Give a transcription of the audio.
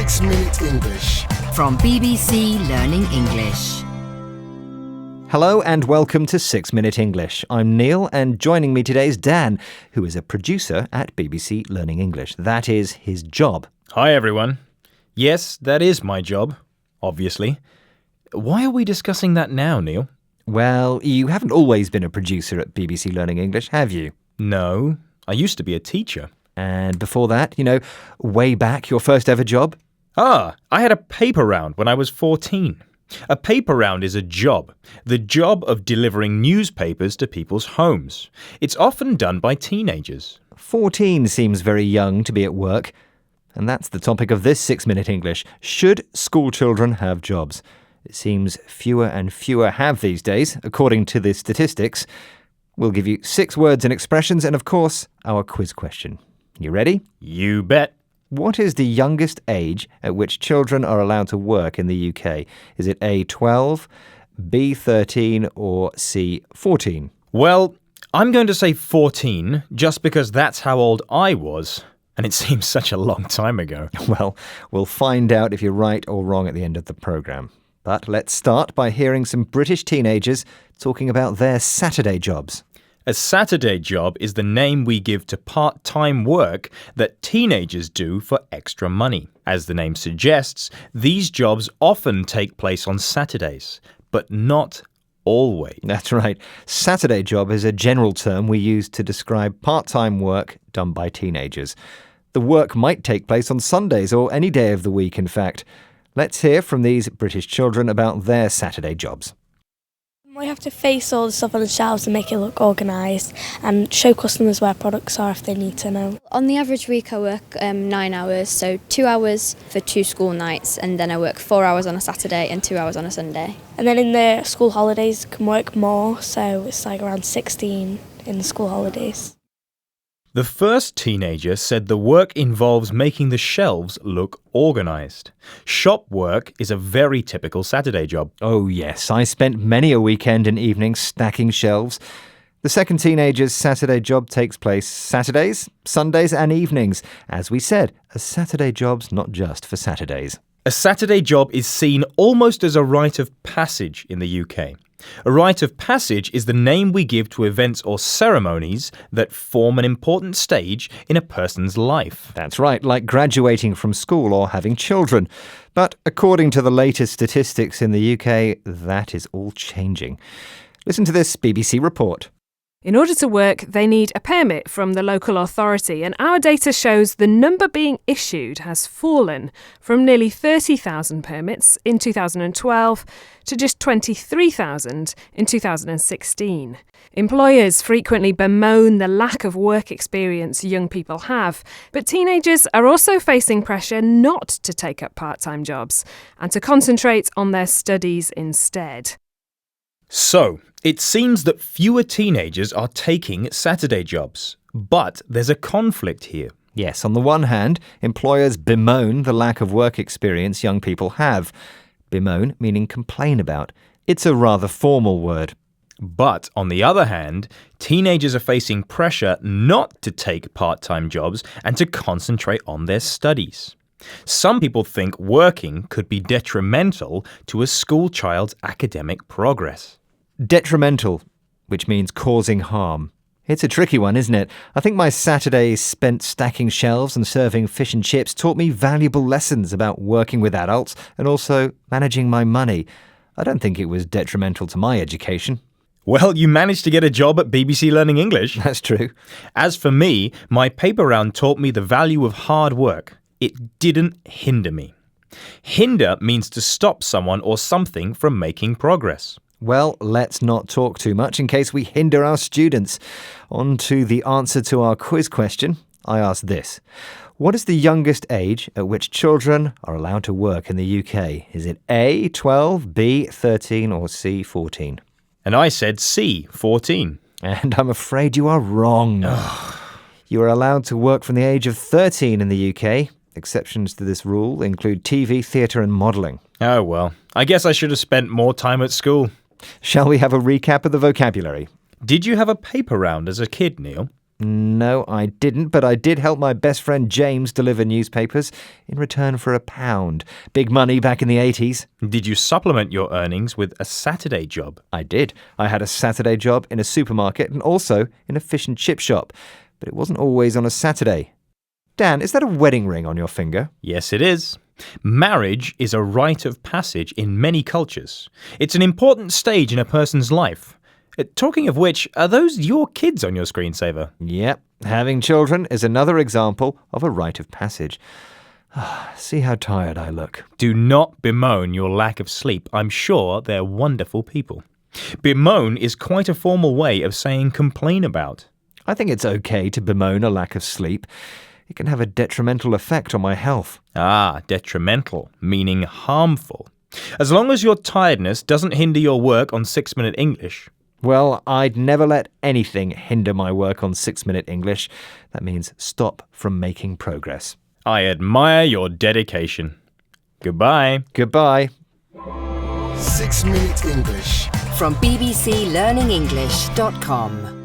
6 Minute English from BBC Learning English. Hello and welcome to 6 Minute English. I'm Neil and joining me today is Dan, who is a producer at BBC Learning English. That is his job. Hi everyone. Yes, that is my job, obviously. Why are we discussing that now, Neil? Well, you haven't always been a producer at BBC Learning English, have you? No, I used to be a teacher. And before that, way back, your first ever job? I had a paper round when I was 14. A paper round is a job, the job of delivering newspapers to people's homes. It's often done by teenagers. 14 seems very young to be at work. And that's the topic of this 6 Minute English. Should school children have jobs? It seems fewer and fewer have these days, according to the statistics. We'll give you 6 words and expressions and, of course, our quiz question. You ready? You bet. What is the youngest age at which children are allowed to work in the UK? Is it A, 12, B, 13 or C, 14? Well, I'm going to say 14 just because that's how old I was. And it seems such a long time ago. Well, we'll find out if you're right or wrong at the end of the programme. But let's start by hearing some British teenagers talking about their Saturday jobs. A Saturday job is the name we give to part-time work that teenagers do for extra money. As the name suggests, these jobs often take place on Saturdays, but not always. That's right. Saturday job is a general term we use to describe part-time work done by teenagers. The work might take place on Sundays or any day of the week, in fact. Let's hear from these British children about their Saturday jobs. We have to face all the stuff on the shelves and make it look organised and show customers where products are if they need to know. On the average week I work 9 hours, so 2 hours for 2 school nights, and then I work 4 hours on a Saturday and 2 hours on a Sunday. And then in the school holidays I can work more, so it's like around 16 in the school holidays. The first teenager said the work involves making the shelves look organised. Shop work is a very typical Saturday job. Oh yes, I spent many a weekend and evening stacking shelves. The second teenager's Saturday job takes place Saturdays, Sundays and evenings. As we said, a Saturday job's not just for Saturdays. A Saturday job is seen almost as a rite of passage in the UK. A rite of passage is the name we give to events or ceremonies that form an important stage in a person's life. That's right, like graduating from school or having children. But according to the latest statistics in the UK, that is all changing. Listen to this BBC report. In order to work, they need a permit from the local authority, and our data shows the number being issued has fallen from nearly 30,000 permits in 2012 to just 23,000 in 2016. Employers frequently bemoan the lack of work experience young people have, but teenagers are also facing pressure not to take up part-time jobs and to concentrate on their studies instead. So, it seems that fewer teenagers are taking Saturday jobs. But there's a conflict here. Yes, on the one hand, employers bemoan the lack of work experience young people have. Bemoan meaning complain about. It's a rather formal word. But on the other hand, teenagers are facing pressure not to take part-time jobs and to concentrate on their studies. Some people think working could be detrimental to a school child's academic progress. Detrimental, which means causing harm. It's a tricky one, isn't it? I think my Saturdays spent stacking shelves and serving fish and chips taught me valuable lessons about working with adults and also managing my money. I don't think it was detrimental to my education. Well, you managed to get a job at BBC Learning English. That's true. As for me, my paper round taught me the value of hard work. It didn't hinder me. Hinder means to stop someone or something from making progress. Well, let's not talk too much in case we hinder our students. On to the answer to our quiz question. I asked this. What is the youngest age at which children are allowed to work in the UK? Is it A, 12, B, 13 or C, 14? And I said C, 14. And I'm afraid you are wrong. You are allowed to work from the age of 13 in the UK. Exceptions to this rule include TV, theatre and modelling. Oh well, I guess I should have spent more time at school. Shall we have a recap of the vocabulary? Did you have a paper round as a kid, Neil? No, I didn't, but I did help my best friend James deliver newspapers in return for £1. Big money back in the 80s. Did you supplement your earnings with a Saturday job? I did. I had a Saturday job in a supermarket and also in a fish and chip shop, but it wasn't always on a Saturday. Dan, is that a wedding ring on your finger? Yes, it is. Marriage is a rite of passage in many cultures. It's an important stage in a person's life. Talking of which, are those your kids on your screensaver? Yep. Having children is another example of a rite of passage. See how tired I look. Do not bemoan your lack of sleep. I'm sure they're wonderful people. Bemoan is quite a formal way of saying complain about. I think it's okay to bemoan a lack of sleep. It can have a detrimental effect on my health. Ah, detrimental, meaning harmful. As long as your tiredness doesn't hinder your work on 6 Minute English. Well, I'd never let anything hinder my work on 6 Minute English. That means stop from making progress. I admire your dedication. Goodbye. Goodbye. 6 Minute English. From bbclearningenglish.com.